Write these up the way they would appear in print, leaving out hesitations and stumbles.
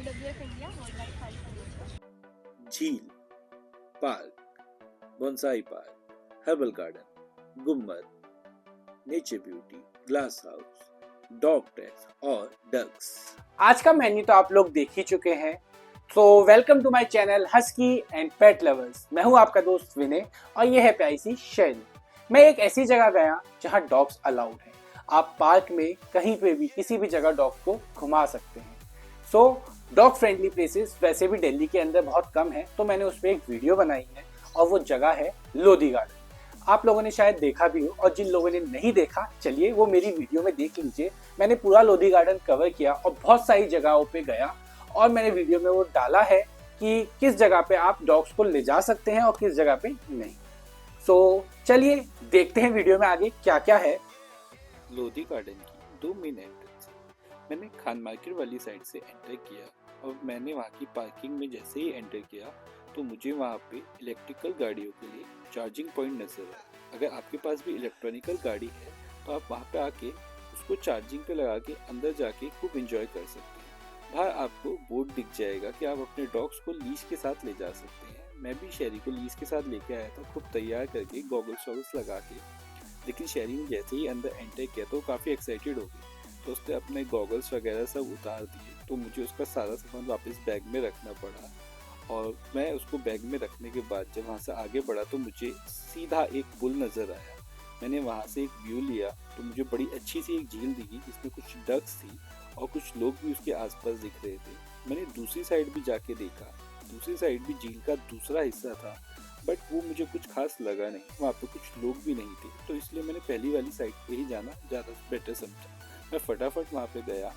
WWF India World Wide फाइल। झील, park, bonsai park, herbal garden, गुम्बद, nature beauty, glass house, dog test और ducks. आज का मेन्यू तो आप लोग देख ही चुके हैं। तो welcome to my channel husky and pet lovers. मैं हूं आपका दोस्त विनय और ये है प्यारी सी शैली। मैं एक ऐसी जगह गया जहां डॉग्स अलाउड हैं। आप पार्क में कहीं पे भी किसी भी जगह डॉग को घुमा सकते हैं। सो डॉग फ्रेंडली प्लेसेस वैसे भी दिल्ली के अंदर बहुत कम है, तो मैंने उस पर एक वीडियो बनाई है और वो जगह है लोधी गार्डन। आप लोगों ने शायद देखा भी हो और जिन लोगों ने नहीं देखा, चलिए वो मेरी वीडियो में देख लीजिए। मैंने पूरा लोधी गार्डन कवर किया और बहुत सारी जगहों पे गया और मैंने वीडियो में वो डाला है कि किस जगह पे आप डॉग्स को ले जा सकते हैं और किस जगह पे नहीं। सो चलिए देखते हैं वीडियो में आगे क्या क्या है। लोधी गार्डन की 2 मेन एंट्रेंस। मैंने खान मार्केट वाली साइड से एंटर किया और मैंने वहाँ की पार्किंग में जैसे ही एंटर किया तो मुझे वहाँ पे इलेक्ट्रिकल गाड़ियों के लिए चार्जिंग पॉइंट नजर आया। अगर आपके पास भी इलेक्ट्रॉनिकल गाड़ी है तो आप वहाँ पे आके उसको चार्जिंग पे लगा के अंदर जाके खूब एंजॉय कर सकते हैं। बाहर आपको बोर्ड दिख जाएगा कि आप अपने डॉग्स को लीश के साथ ले जा सकते हैं। मैं भी शहरी को लीश के साथ लेके आया था, खूब तैयार करके गॉगल्स वॉगल्स लगा के। लेकिन शहरी ने जैसे ही अंदर एंटर किया तो काफ़ी एक्साइटेड हो गई, तो उसने अपने गॉगल्स वगैरह सब उतार दिए। तो मुझे उसका सारा सामान वापस बैग में रखना पड़ा और मैं उसको बैग में रखने के बाद जब वहाँ से आगे बढ़ा तो मुझे सीधा एक पुल नज़र आया। मैंने वहाँ से एक व्यू लिया तो मुझे बड़ी अच्छी सी एक झील दिखी जिसमें कुछ डक्स थी और कुछ लोग भी उसके आसपास दिख रहे थे। मैंने दूसरी साइड भी जाके देखा, दूसरी साइड भी झील का दूसरा हिस्सा था, बट वो मुझे कुछ खास लगा नहीं, वहाँ पे कुछ लोग भी नहीं थे, तो इसलिए मैंने पहली वाली साइड पे ही जाना ज़्यादा बेटर समझा। मैं फटाफट वहाँ पे गया।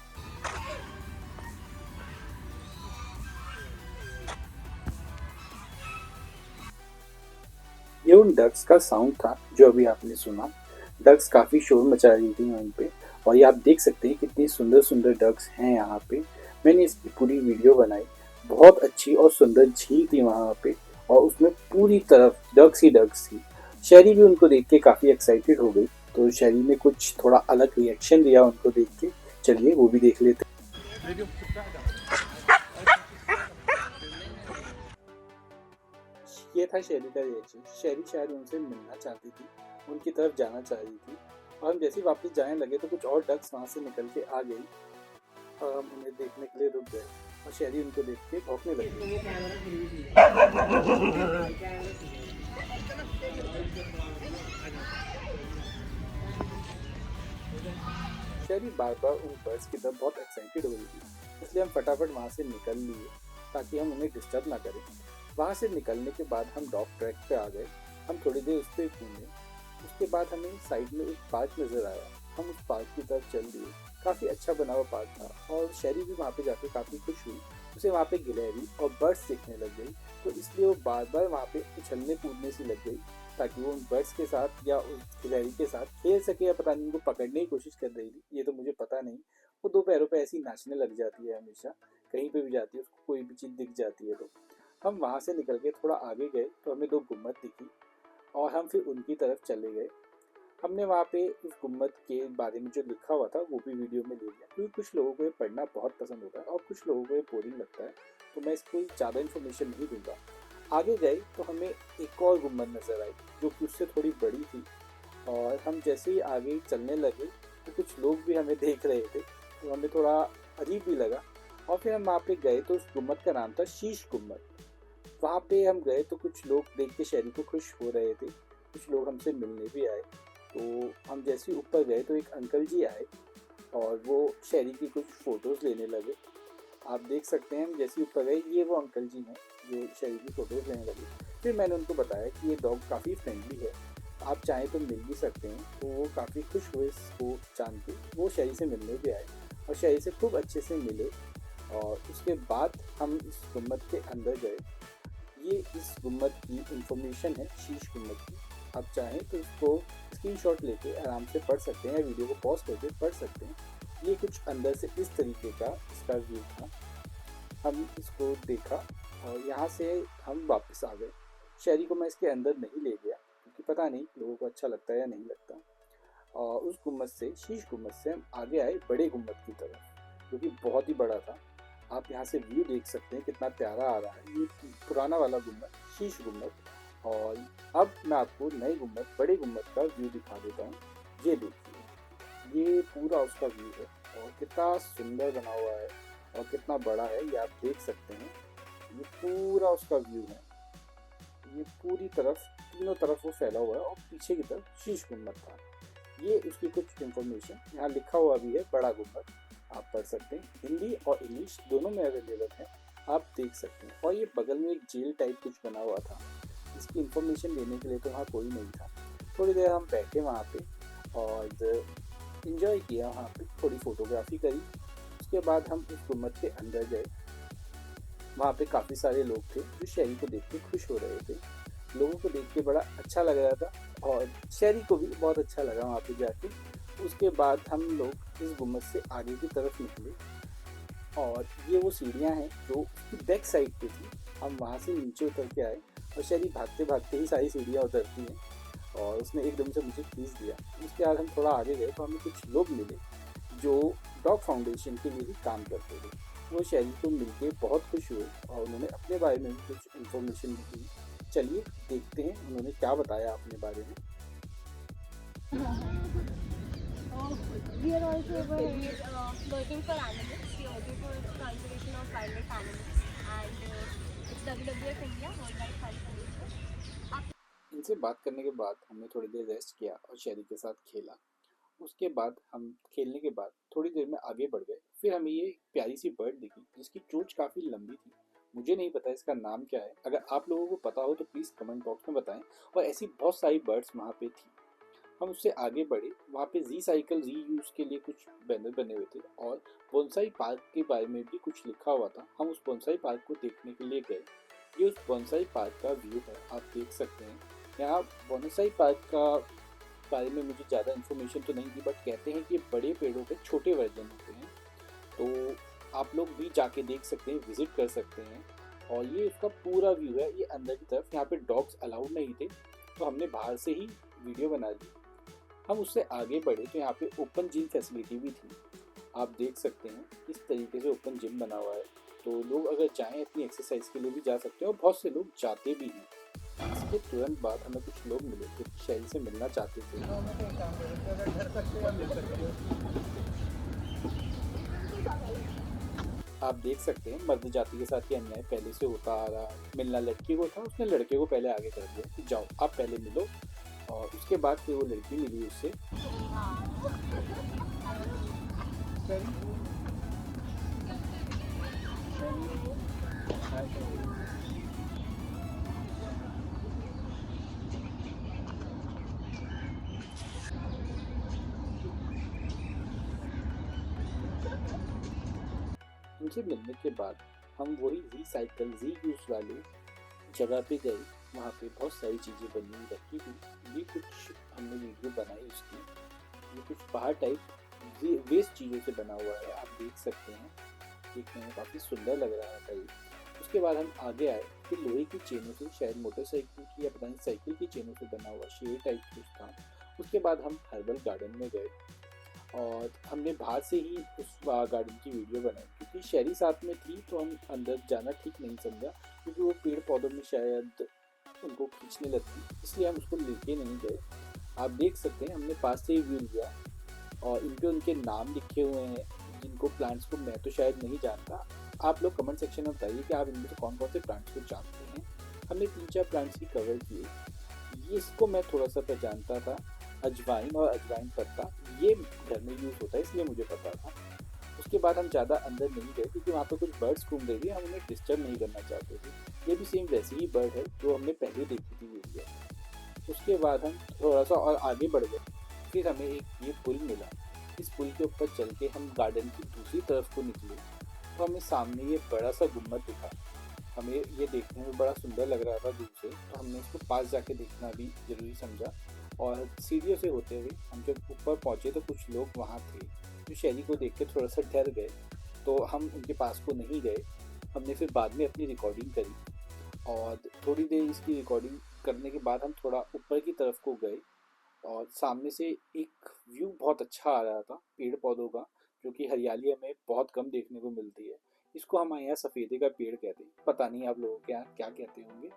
ये उन डक्स का साउंड था जो अभी आपने सुना। डक्स काफी शोर मचा रही थी वहीं पे और ये आप देख सकते हैं कितनी सुंदर सुंदर डक्स हैं यहाँ पे। मैंने इसकी पूरी वीडियो बनाई। बहुत अच्छी और सुंदर झील थी वहाँ पे और उसमें पूरी तरफ डक्स ही डक्स थी। शहरी भी उनको देख के काफी एक्साइटेड हो गई, तो शहरी ने कुछ थोड़ा अलग रिएक्शन दिया उनको देख के। चलिए वो भी देख लेते हैं। ये था शेरी का रिएक्शन। शेरी शायद उनसे मिलना चाहती थी, उनकी तरफ जाना चाह रही थी और हम जैसे ही वापस जाने लगे तो कुछ और डक्स वहाँ से निकल के आ गई और हम उन्हें देखने के लिए रुक गए और शेरी उनको देख के भौंकने लगी। शेरी बार बार उन बर्ड्स की तरफ बहुत एक्साइटेड हो रही थी, इसलिए हम फटाफट वहाँ से निकल लिए ताकि हम उन्हें डिस्टर्ब ना करें। वहाँ से निकलने के बाद हम डॉग ट्रैक पे आ गए। हम थोड़ी देर उस पर घूमे, उसके बाद हमें साइड में एक पार्क नज़र आया। हम उस पार्क की तरफ चल दिए। काफ़ी अच्छा बना हुआ पार्क था और शहरी भी वहाँ पे जाके काफ़ी खुश हुई। उसे वहाँ पे गिलहरी और बर्ड्स दिखने लग गई, तो इसलिए वो बार बार वहाँ पे उछलने कूदने सी लग गई ताकि वो उन बर्ड्स के साथ या उस गिलहरी के साथ खेल सके, या पता नहीं उनको पकड़ने की कोशिश कर रही थी, ये तो मुझे पता नहीं। वो दो पैरों पे ऐसी नाचने लग जाती है, हमेशा कहीं पे भी जाती है उसको कोई भी चीज़ दिख जाती है। तो हम वहाँ से निकल के थोड़ा आगे गए तो हमें 2 गुम्बद दिखी और हम फिर उनकी तरफ चले गए। हमने वहाँ पे उस गुम्बद के बारे में जो लिखा हुआ था वो भी वीडियो में ले लिया, क्योंकि कुछ लोगों को ये पढ़ना बहुत पसंद होता है और कुछ लोगों को ये बोरिंग लगता है, तो मैं इसको ज़्यादा इन्फॉर्मेशन नहीं दूंगा। आगे गए तो हमें एक और गुम्बद नज़र आई जो कि उससे थोड़ी बड़ी थी और हम जैसे ही आगे चलने लगे तो कुछ लोग भी हमें देख रहे थे, तो हमें थोड़ा अजीब भी लगा और फिर हम वहाँ पे गए तो उस गुम्बद का नाम था शीश गुम्बद। वहाँ पे हम गए तो कुछ लोग देख के शहरी को खुश हो रहे थे, कुछ लोग हमसे मिलने भी आए। तो हम जैसे ही ऊपर गए तो एक अंकल जी आए और वो शहरी की कुछ फ़ोटोज़ लेने लगे। आप देख सकते हैं हम जैसे ही ऊपर गए, ये वो अंकल जी हैं जो शहरी की फ़ोटोज़ लेने लगे। फिर मैंने उनको बताया कि ये डॉग काफ़ी फ्रेंडली है, आप चाहें तो मिल भी सकते हैं। तो वो काफ़ी खुश हुए इसको जान के, वो शहरी से मिलने भी आए और शहरी से खूब अच्छे से मिले और उसके बाद हम इस गुम्बद के अंदर गए। ये इस गुम्बद की इंफॉर्मेशन है, शीश गुम्बद की। आप चाहें तो इसको स्क्रीनशॉट लेके आराम से पढ़ सकते हैं या वीडियो को पॉज करके पढ़ सकते हैं। ये कुछ अंदर से इस तरीके का इसका व्यू था। हम इसको देखा और यहाँ से हम वापस आ गए। शहरी को मैं इसके अंदर नहीं ले गया क्योंकि पता नहीं लोगों को अच्छा लगता है या नहीं लगता। और उस गुम्बद से, शीश गुम्बद से हम आगे आए बड़े गुम्बद की तरफ, जो कि बहुत ही बड़ा था। आप यहाँ से व्यू देख सकते हैं कितना प्यारा आ रहा है। ये पुराना वाला गुम्बद, शीश गुम्बद। और अब मैं आपको नए गुम्बद, बड़े गुम्बद का व्यू दिखा देता हूँ। ये देखिए, ये पूरा उसका व्यू है और कितना सुंदर बना हुआ है और कितना बड़ा है, ये आप देख सकते हैं। ये पूरा उसका व्यू है। ये पूरी तरफ, तीनों तरफ वो फैला हुआ है और पीछे की तरफ शीश गुम्बद था। ये उसकी कुछ इंफॉर्मेशन यहाँ लिखा हुआ भी है, बड़ा गुम्बद। आप पढ़ सकते हैं, हिंदी और इंग्लिश दोनों में अवेलेबल है, आप देख सकते हैं। और ये बगल में एक जेल टाइप कुछ बना हुआ था, इसकी इंफॉर्मेशन देने के लिए तो वहाँ कोई नहीं था। थोड़ी देर हम बैठे वहाँ पे और इंजॉय किया, वहाँ पे थोड़ी फोटोग्राफी करी। उसके बाद हम उस गुम्बद के अंदर गए। वहाँ पे काफ़ी सारे लोग थे जो शहरी को देख के खुश हो रहे थे। लोगों को देख के बड़ा अच्छा लग रहा था और शहरी को भी बहुत अच्छा लगा वहाँ पे जाके। उसके बाद हम लोग इस गुम्बद से आगे की तरफ निकले और ये वो सीढ़ियाँ हैं जो उसकी बैक साइड पे थी। हम वहाँ से नीचे उतर के आए और शहरी भागते भागते ही सारी सीढ़ियाँ उतरती हैं और उसने एकदम से मुझे खींच दिया। उसके बाद हम थोड़ा आगे गए तो हमें कुछ लोग मिले जो डॉग फाउंडेशन के लिए भी काम करते थे। वो शहरी को मिलके बहुत खुश हुए और उन्होंने अपने बारे में भी कुछ इन्फॉर्मेशन दी। चलिए देखते हैं उन्होंने क्या बताया अपने बारे में। We are also over here working for animals. We working for conservation of wildlife animals, and it's WWF India, World Wildlife Federation. इनसे बात करने के बाद हमने थोड़ी देर रेस्ट किया और शहरी के साथ खेला। उसके बाद हम खेलने के बाद थोड़ी देर में आगे बढ़ गए। फिर हमें ये प्यारी सी बर्ड दिखी जिसकी चोंच काफ़ी लंबी थी। मुझे नहीं पता इसका नाम क्या है, अगर आप लोगों को पता हो तो प्लीज़ कमेंट बॉक्स में बताएं। और ऐसी बहुत सारी बर्ड्स वहाँ पे थी। हम उससे आगे बढ़े, वहाँ पे रीसाइकल रीयूज़ के लिए कुछ बैनर बने हुए थे और बोनसाई पार्क के बारे में भी कुछ लिखा हुआ था। हम उस बोनसाई पार्क को देखने के लिए गए। ये उस बोनसाई पार्क का व्यू है, आप देख सकते हैं। यहाँ बोनसाई पार्क का बारे में मुझे ज़्यादा इन्फॉर्मेशन तो नहीं थी, बट कहते हैं कि ये बड़े पेड़ों के छोटे वर्जन होते हैं, तो आप लोग भी जाके देख सकते हैं, विजिट कर सकते हैं। और ये उसका पूरा व्यू है। ये अंदर की तरफ, यहाँ पे डॉग्स अलाउड नहीं थे तो हमने बाहर से ही वीडियो बना ली। हम उससे आगे बढ़े तो यहाँ पे ओपन जिम फैसिलिटी भी थी। आप देख सकते हैं इस तरीके से ओपन जिम बना हुआ है, तो लोग अगर चाहें अपनी एक्सरसाइज के लिए भी जा सकते हैं और बहुत से लोग जाते भी हैं। इसके तुरंत बाद हमें कुछ लोग मिले जो शहरी से मिलना चाहते थे। आप देख सकते हैं मर्द जाति के साथ ये अन्याय पहले से होता आ रहा है। मिलना लड़की को था, उसने लड़के को पहले आगे कर दिया कि जाओ आप पहले मिलो, और उसके बाद फिर वो लड़की मिली उससे। उनसे मिलने के बाद हम वही रिसाइकल रीयूज वाले जगह पे गए। वहाँ पे बहुत सारी चीज़ें बनी हुई रखी थी। ये कुछ हमने वीडियो बनाई उसकी। ये कुछ पहाड़ टाइप वेस्ट चीज़ों से बना हुआ है, आप देख सकते हैं। देखने में काफ़ी सुंदर लग रहा था ये। उसके बाद हम आगे आए, फिर लोहे की चेनों से, शायद मोटरसाइकिल की या पता नहीं साइकिल की चेनों से बना हुआ शेर टाइप कुछ था। उसके बाद हम हर्बल गार्डन में गए और हमने बाहर से ही उस गार्डन की वीडियो बनाई, क्योंकि शहरी साथ में थी तो हम अंदर जाना ठीक नहीं समझा, क्योंकि वो पेड़ पौधों में शायद उनको खींचने लगती, इसलिए हम उसको लेके नहीं गए। आप देख सकते हैं हमने पास से ही व्यू लिया और इन पे उनके नाम लिखे हुए हैं, जिनको प्लांट्स को मैं तो शायद नहीं जानता। आप लोग कमेंट सेक्शन में बताइए कि आप इनमें से कौन कौन से प्लांट्स को जानते हैं। हमने 3-4 प्लांट्स ही कवर किए। ये इसको मैं थोड़ा सा पहचानता था, अजवाइन और अजवाइन पत्ता, ये घर में यूज़ होता है इसलिए मुझे पता था। उसके बाद हम ज़्यादा अंदर नहीं गए क्योंकि वहाँ पे कुछ बर्ड्स घूम रही थी, हम उन्हें डिस्टर्ब नहीं करना चाहते थे। ये भी सेम वैसी ही बर्ड है जो हमने पहले देखी थी वीडियो। उसके बाद हम थोड़ा सा और आगे बढ़ गए, फिर हमें एक ये पुल मिला। इस पुल के ऊपर चल के हम गार्डन की दूसरी तरफ को निकले तो हमें सामने ये बड़ा सा गुम्बद दिखा। हमें ये देखने में बड़ा सुंदर लग रहा था दूर से, तो हमने इसको पास जाके देखना भी ज़रूरी समझा। और सीढ़ियों से होते हुए हम जब ऊपर पहुँचे तो कुछ लोग वहाँ थे जो शैली को देख के थोड़ा सा डर गए, तो हम उनके पास को नहीं गए। हमने फिर बाद में अपनी रिकॉर्डिंग करी और थोड़ी देर इसकी रिकॉर्डिंग करने के बाद हम थोड़ा ऊपर की तरफ को गए और सामने से एक व्यू बहुत अच्छा आ रहा था पेड़ पौधों का, जो कि हरियाली हमें बहुत कम देखने को मिलती है। इसको हमारे यहाँ सफ़ेदे का पेड़ कहते हैं, पता नहीं आप लोगों के यहाँ क्या कहते होंगे,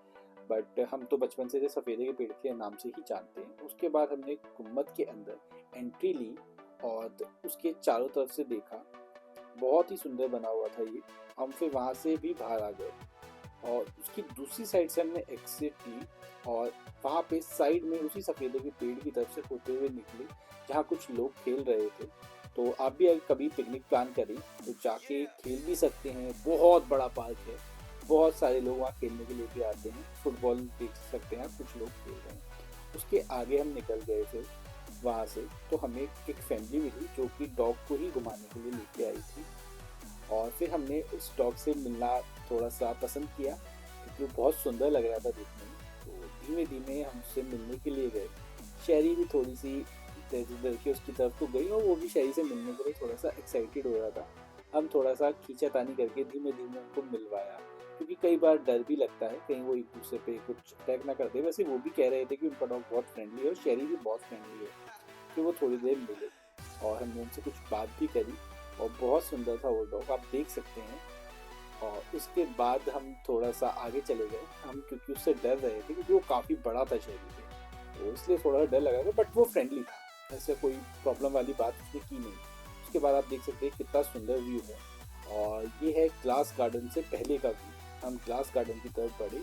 बट हम तो बचपन से सफ़ेदे के पेड़ के नाम से ही जानते हैं। उसके बाद हमने गुम्बद के अंदर एंट्री ली और उसके चारों तरफ से देखा, बहुत ही सुंदर बना हुआ था ये। हम फिर वहाँ से भी बाहर आ गए और उसकी दूसरी साइड से हमने एग्जिट ली और वहाँ पे साइड में उसी सफ़ेदे के पेड़ की तरफ से होते हुए निकले जहाँ कुछ लोग खेल रहे थे। तो आप भी अगर कभी पिकनिक प्लान करें तो जाके खेल भी सकते हैं, बहुत बड़ा पार्क है, बहुत सारे लोग वहाँ खेलने के लिए भी आते हैं, फुटबॉल देख सकते हैं, कुछ लोग खेल रहे हैं। उसके आगे हम निकल गए फिर वहाँ से, तो हमें एक फैमिली मिली जो कि डॉग को ही घुमाने के लिए लेके आई थी और फिर हमने उस डॉग से मिलना थोड़ा सा पसंद किया क्योंकि वो बहुत सुंदर लग रहा था देखने में। तो धीमे धीमे हम उससे मिलने के लिए गए। शहरी भी थोड़ी सी इधर की उसकी तरफ को गई और वो भी शहरी से मिलने के लिए थोड़ा सा एक्साइटेड हो रहा था। हम थोड़ा सा खींचातानी करके धीमे धीमे उनको मिलवाया क्योंकि कई बार डर भी लगता है कहीं वो एक दूसरे पे कुछ अटैक ना कर दे। वैसे वो भी कह रहे थे कि उनका डॉग बहुत फ्रेंडली है और शहरी भी बहुत फ्रेंडली है। फिर वो थोड़ी देर मिले और हमने उनसे कुछ बात भी करी और बहुत सुंदर था वो डॉग, आप देख सकते हैं। और उसके बाद हम थोड़ा सा आगे चले गए, हम क्योंकि उससे डर रहे थे क्योंकि वो काफ़ी बड़ा था शहरी से, तो इसलिए थोड़ा डर लगा था, बट वो फ्रेंडली था, ऐसे कोई प्रॉब्लम वाली बात उसने की नहीं। उसके बाद आप देख सकते हैं कितना सुंदर व्यू है और ये है ग्लास गार्डन से पहले का व्यू। हम ग्लास गार्डन की तरफ बढ़े,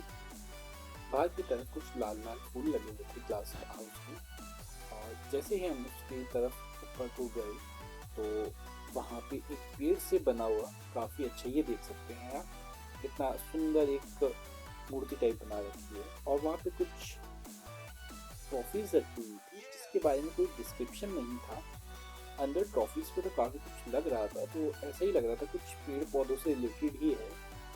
बाहर की तरफ कुछ लाल लाल फूल लगे हुए थे ग्लास हाउस में और जैसे ही हम उसकी तरफ ऊपर को गए तो वहाँ पे एक पेड़ से बना हुआ काफ़ी अच्छा, ये देख सकते हैं आप कितना सुंदर एक मूर्ति टाइप बना रखी है और वहाँ पे कुछ ट्रॉफीज रखी हुई थी जिसके बारे में कोई डिस्क्रिप्शन नहीं था। अंदर ट्रॉफीज पे तो काफ़ी कुछ लग रहा था, तो ऐसा ही लग रहा था कुछ पेड़ पौधों से रिलेटेड ही है,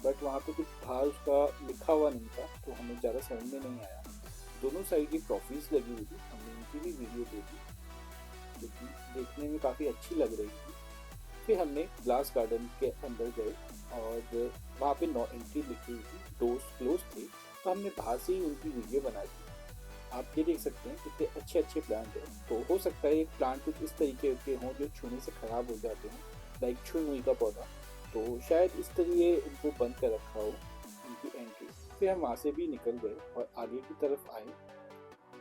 बट वहाँ पे कुछ था उसका लिखा हुआ नहीं था, तो हमें ज़्यादा समझ में नहीं आया। दोनों साइड की ट्रॉफीज लगी हुई थी, हमने उनकी भी वीडियो देखी जो कि देखने में काफ़ी अच्छी लग रही थी। फिर हमने ग्लास गार्डन के अंदर गए और वहाँ पे नो एंट्री लिखी हुई थी, डोर्स क्लोज थे, तो हमने बाहर से ही उनकी वीडियो बना दी। आप ये देख सकते हैं कितने अच्छे अच्छे प्लांट हैं। तो हो सकता है एक प्लांट कुछ इस तरीके के हों जो छूने से ख़राब हो जाते हैं, लाइक छुई का पौधा, तो शायद इस तरीके उनको बंद कर रखा हो उनकी एंट्री। फिर हम वहाँ से भी निकल गए और आगे की तरफ आए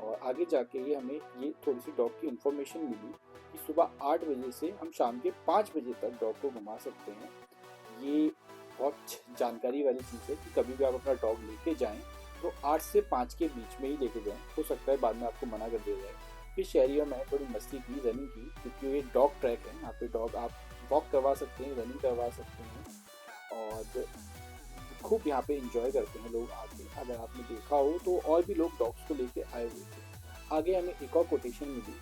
और आगे जाके ही हमें ये थोड़ी सी डॉग की इन्फॉर्मेशन मिली कि सुबह 8 बजे से हम शाम के 5 बजे तक डॉग को घुमा सकते हैं। ये बहुत जानकारी वाली चीज़ है कि कभी भी आप अपना डॉग लेके जाएं तो 8 से 5 के बीच में ही लेके जाएं, हो सकता है बाद में आपको मना कर दिया जाए। फिर शहरियों में थोड़ी मस्ती की, रनिंग की, क्योंकि ये डॉग ट्रैक है, यहाँ पे डॉग आप वॉक करवा सकते हैं, रनिंग करवा सकते हैं और खूब यहाँ पे इंजॉय करते हैं लोग आके। अगर आपने देखा हो तो और भी लोग डॉग्स को लेके आए हुए थे। आगे हमें एक और कोटेशन मिली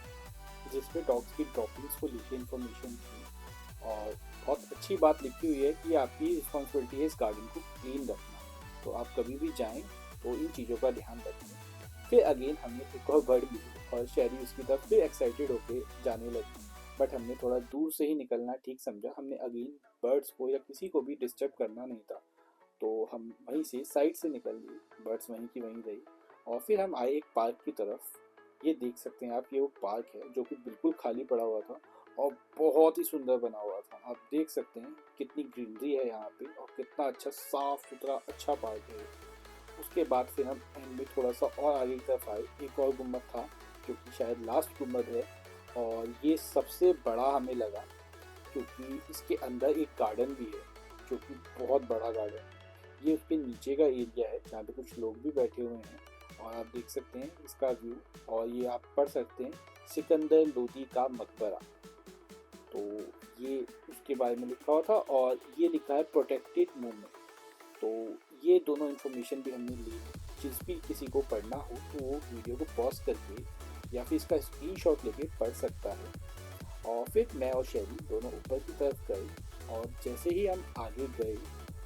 जिसमें डॉग्स की ड्रॉपिंग्स को लेके इन्फॉर्मेशन थी और बहुत अच्छी बात लिखी हुई है कि आपकी रिस्पॉन्सिबिलिटी है इस गार्डन को क्लीन रखना, तो आप कभी भी जाएं तो इन चीज़ों का ध्यान रखें। फिर अगेन हमें एक और बर्ड मिली और शहरी उसकी तरफ फिर एक्साइटेड होके जाने लगी, बट हमने थोड़ा दूर से ही निकलना ठीक समझा। हमने अगेन बर्ड्स को या किसी को भी डिस्टर्ब करना नहीं था, तो हम वहीं से साइड से निकल लिए, बर्ड्स वहीं की वहीं रही और फिर हम आए एक पार्क की तरफ। ये देख सकते हैं आप, ये वो पार्क है जो कि बिल्कुल खाली पड़ा हुआ था और बहुत ही सुंदर बना हुआ था। आप देख सकते हैं कितनी ग्रीनरी है यहाँ पे और कितना अच्छा साफ सुथरा अच्छा पार्क है। उसके बाद फिर हम एंड में थोड़ा सा और आगे की तरफ आए, एक और गुम्बद था जो कि शायद लास्ट गुम्बद है और ये सबसे बड़ा हमें लगा क्योंकि इसके अंदर एक गार्डन भी है जो कि बहुत बड़ा गार्डन। ये उसके नीचे का एरिया है जहाँ पे कुछ लोग भी बैठे हुए हैं और आप देख सकते हैं इसका व्यू और ये आप पढ़ सकते हैं सिकंदर लोदी का मकबरा, तो ये उसके बारे में लिखा हुआ था और ये लिखा है प्रोटेक्टेड मूवमेंट। तो ये दोनों इन्फॉर्मेशन भी हमने ली। जिस भी किसी को पढ़ना हो तो वो वीडियो को पॉज करके या फिर इसका स्क्रीनशॉट लेके पढ़ सकता है। और फिर मैं और शैली दोनों ऊपर की तरफ गए और जैसे ही हम आगे गए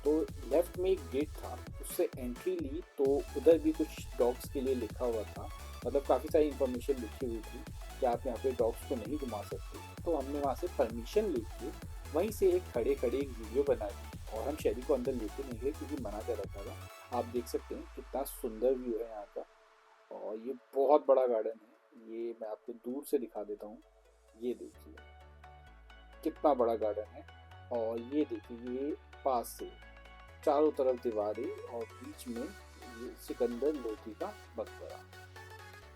तो लेफ्ट में एक गेट था, उससे एंट्री ली तो उधर भी कुछ डॉग्स के लिए लिखा हुआ था, मतलब काफ़ी सारी इन्फॉर्मेशन लिखी हुई थी कि आप यहाँ पे डॉग्स को नहीं घुमा सकते। तो हमने वहाँ से परमिशन लेके वहीं से एक खड़े खड़े एक वीडियो बनाई और हम शैली को अंदर लेके नहीं गए क्योंकि मना कर रखा था। आप देख सकते हैं कितना सुंदर व्यू है यहाँ का और ये बहुत बड़ा गार्डन है। ये मैं आपको दूर से दिखा देता हूँ, ये देखिए कितना बड़ा गार्डन है और ये देखिए ये पास से चारों तरफ दीवारें और बीच में ये सिकंदर लोधी का मकबरा।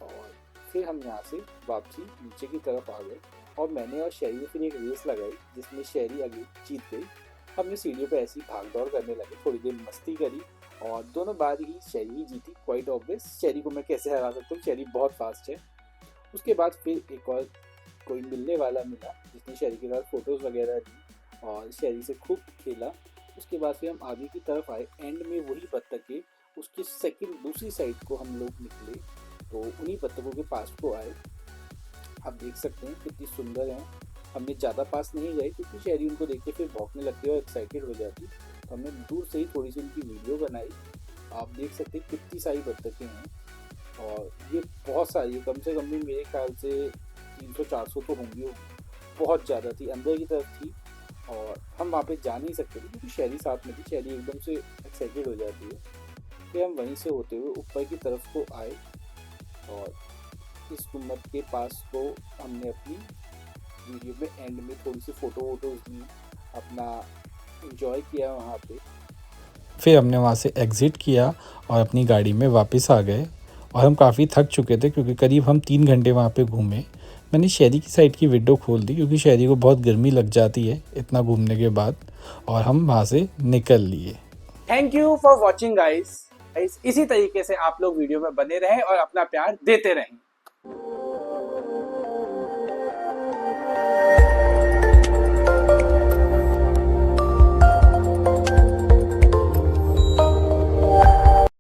और फिर हम यहाँ से वापसी नीचे की तरफ आ गए और मैंने और शेरी ने फिर एक रेस लगाई जिसमें शेरी आगे जीत गई। हमने सीढ़ियों पे ऐसी भाग दौड़ करने लगे, थोड़ी देर मस्ती करी और दोनों बार ही शेरी ही जीती। क्वाइट ऑब्वियस, शेरी को मैं कैसे हरा सकता हूँ, शेरी बहुत फास्ट है। उसके बाद फिर एक और कोई मिलने वाला मिला जिसने शेरी के साथ फोटोज़ वगैरह ली और शेरी से खूब खेला। उसके बाद फिर हम आगे की तरफ आए, एंड में वही बत्तखें उसकी सेकंड दूसरी साइड को हम लोग निकले तो उन्हीं बत्तखों के पास को आए। आप देख सकते हैं कितनी सुंदर हैं। हमने ज़्यादा पास नहीं गए क्योंकि शेरी उनको देख के फिर भौंकने लगती है और एक्साइटेड हो जाती, तो हमने दूर से ही थोड़ी सी उनकी वीडियो बनाई। आप देख सकते हैं कितनी सारी बत्तखें हैं और ये बहुत सारी है, कम से कम भी मेरे ख्याल से 300-400 तो होंगी, बहुत ज़्यादा थी, अंदर की तरफ थी और हम वहाँ पे जा नहीं सकते थे क्योंकि शेरी साथ में थी। शेरी एकदम से एक्साइटेड हो जाती है। फिर हम वहीं से होते हुए ऊपर की तरफ को आए और इस गुम्बद के पास को हमने अपनी वीडियो में एंड में थोड़ी सी फ़ोटोज़ ली, अपना एंजॉय किया वहाँ पे। फिर हमने वहाँ से एग्ज़िट किया और अपनी गाड़ी में वापस आ गए और हम काफ़ी थक चुके थे क्योंकि करीब हम 3 घंटे वहाँ पे घूमे। मैंने शेरी की साइड की विंडो खोल दी क्योंकि शेरी को बहुत गर्मी लग जाती है इतना घूमने के बाद, और हम वहाँ से निकल लिए। Thank you for watching guys. इसी तरीके से आप लोग वीडियो में बने रहें और अपना प्यार देते रहें।